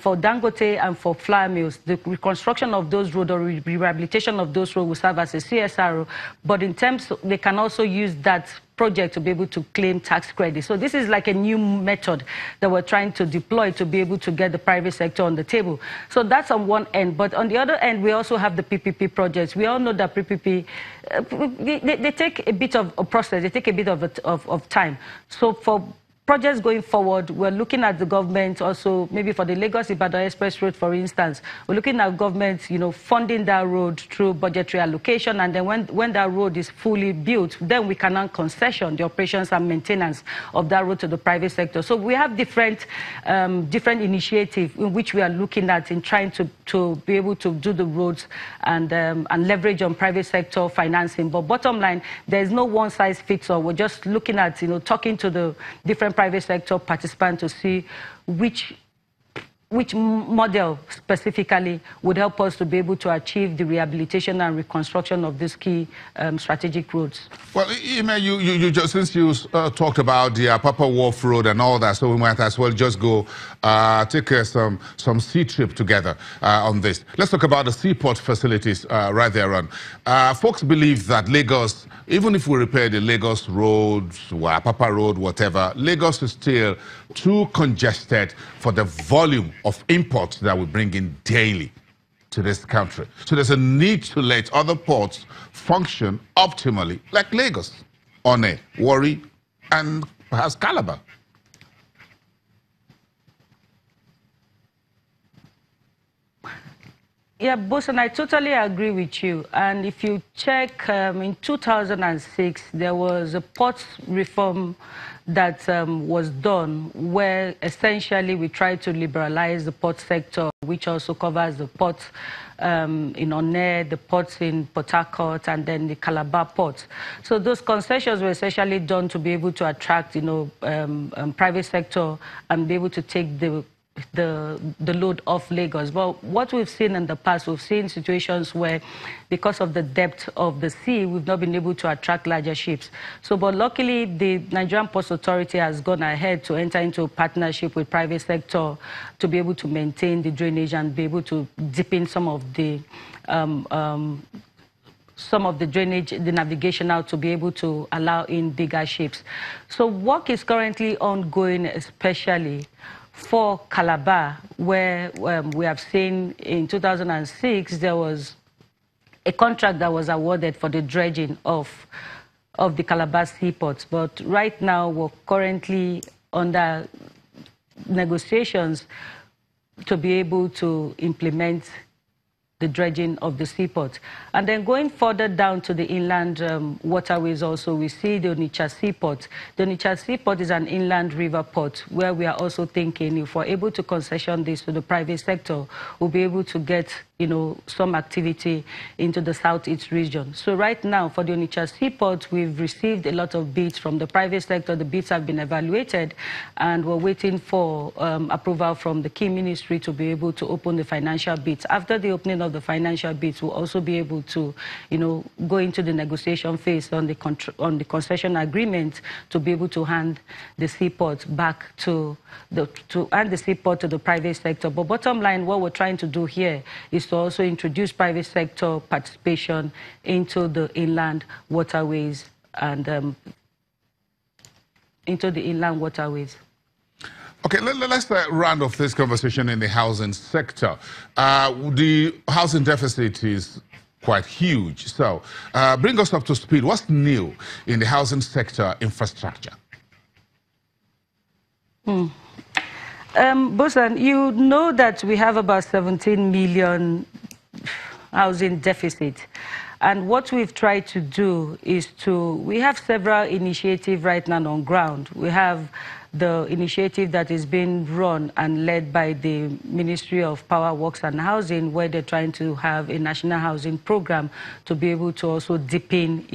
for Dangote and for flour mills, the reconstruction of those roads or rehabilitation of those roads will serve as a CSRO. But in terms, they can also use that project to be able to claim tax credit. So this is like a new method that we're trying to deploy to be able to get the private sector on the table. So that's on one end. But on the other end, we also have the PPP projects. We all know that PPP, they take a bit of a process. They take a bit of time. So for projects going forward, we're looking at the government also, maybe for the Lagos-Ibadan Express Road, for instance, we're looking at government, funding that road through budgetary allocation, and then when that road is fully built, then we can now concession the operations and maintenance of that road to the private sector. So we have different initiatives in which we are looking at in trying to be able to do the roads and leverage on private sector financing. But bottom line, there's no one size fits all. We're just looking at, talking to the different private sector participants to see which model specifically would help us to be able to achieve the rehabilitation and reconstruction of these key strategic roads. Well, Imeh, you just, since you talked about the Papa Wharf Road and all that, so we might as well just go take some sea trip together on this. Let's talk about the seaport facilities right there on. Folks believe that Lagos, even if we repair the Lagos roads, Papa Road, whatever, Lagos is still too congested for the volume of imports that we bring in daily to this country. So there's a need to let other ports function optimally, like Lagos, One, Warri, and perhaps Calabar. Yeah, Bosun, I totally agree with you. And if you check, in 2006, there was a port reform that was done where essentially we tried to liberalize the port sector, which also covers the ports in One, the ports in Port Harcourt, and then the Calabar ports. So those concessions were essentially done to be able to attract, private sector and be able to take the load off Lagos. But what we've seen in the past, we've seen situations where, because of the depth of the sea, we've not been able to attract larger ships. So, but luckily, the Nigerian Ports Authority has gone ahead to enter into a partnership with private sector to be able to maintain the drainage and be able to deepen some of the drainage, the navigation out to be able to allow in bigger ships. So work is currently ongoing, especially for Calabar, where we have seen in 2006, there was a contract that was awarded for the dredging of the Calabar seaports. But right now, we're currently under negotiations to be able to implement the dredging of the seaport. And then going further down to the inland waterways also, we see the Onitsha Seaport. The Onitsha Seaport is an inland river port where we are also thinking if we're able to concession this to the private sector, we'll be able to get, some activity into the southeast region. So right now, for the Onitsha Seaport, we've received a lot of bids from the private sector. The bids have been evaluated, and we're waiting for approval from the key ministry to be able to open the financial bids. After the opening of the financial bids, we'll also be able to, go into the negotiation phase on the concession agreement to be able to hand the seaport back to the private sector. But bottom line, what we're trying to do here is to also introduce private sector participation into the inland waterways and into the inland waterways. Okay, let's round off this conversation in the housing sector. The housing deficit is quite huge. So bring us up to speed. What's new in the housing sector infrastructure? Bosan, you know that we have about 17 million housing deficit. And what we've tried to do is we have several initiatives right now on ground. We have the initiative that is being run and led by the Ministry of Power, Works and Housing, where they're trying to have a national housing program to be able to also deepen,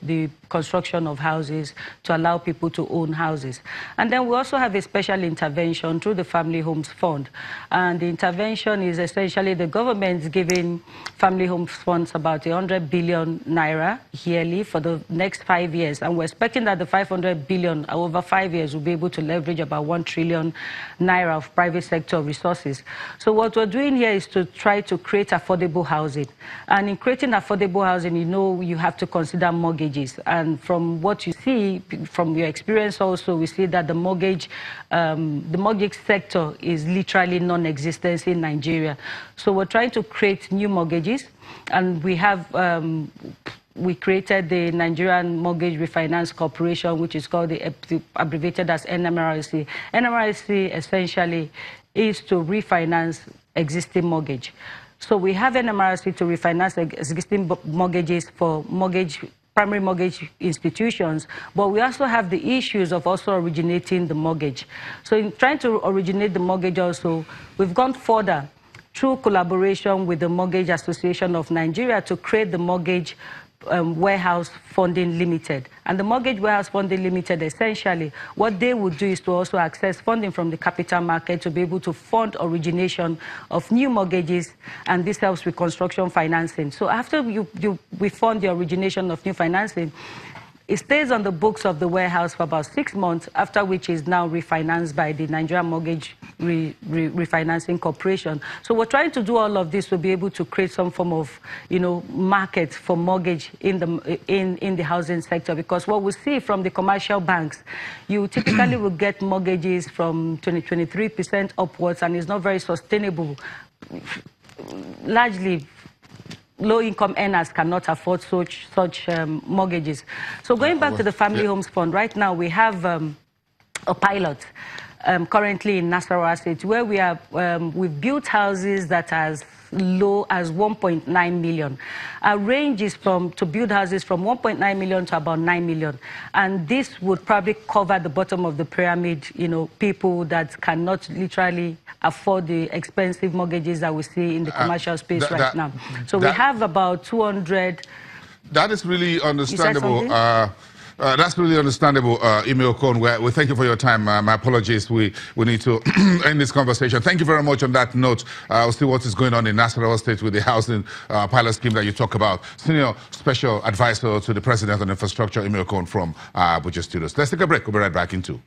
the construction of houses to allow people to own houses. And then we also have a special intervention through the Family Homes Fund. And the intervention is essentially the government giving Family Homes Funds about 100 billion naira yearly for the next 5 years. And we're expecting that the 500 billion over 5 years will be able to leverage about 1 trillion naira of private sector resources. So what we're doing here is to try to create affordable housing. And in creating affordable housing, you have to consider mortgages. And from what you see, from your experience also, we see that the mortgage sector is literally non-existent in Nigeria. So we're trying to create new mortgages, and we have we created the Nigerian Mortgage Refinance Corporation, which is called abbreviated as NMRC. NMRC essentially is to refinance existing mortgage. So we have NMRC to refinance existing mortgages for primary mortgage institutions, but we also have the issues of also originating the mortgage. So in trying to originate the mortgage also, we've gone further through collaboration with the Mortgage Association of Nigeria to create the Mortgage Warehouse Funding Limited. And the Mortgage Warehouse Funding Limited, essentially, what they would do is to also access funding from the capital market to be able to fund origination of new mortgages, and this helps with construction financing. So after we fund the origination of new financing, it stays on the books of the warehouse for about 6 months, after which is now refinanced by the Nigerian Mortgage Refinancing Corporation. So we're trying to do all of this to be able to create some form of, market for mortgage in the housing sector. Because what we see from the commercial banks, you typically will get mortgages from 23% upwards, and it's not very sustainable. Largely, low-income earners cannot afford such mortgages. So going back to the Family Homes Fund, right now we have a pilot currently in Nasarawa State, where we've built houses that are as low as 1.9 million. Our range is to build houses from 1.9 million to about 9 million. And this would probably cover the bottom of the pyramid, people that cannot literally afford the expensive mortgages that we see in the commercial space right now. So we have about 200. That is really understandable. That's really understandable, Imeh Okon. We thank you for your time. My apologies. We need to end this conversation. Thank you very much on that note. We'll see what is going on in Nasarawa State with the housing pilot scheme that you talk about. Senior Special Advisor to the President on Infrastructure, Imeh Okon from Abuja Studios. Let's take a break. We'll be right back in 2.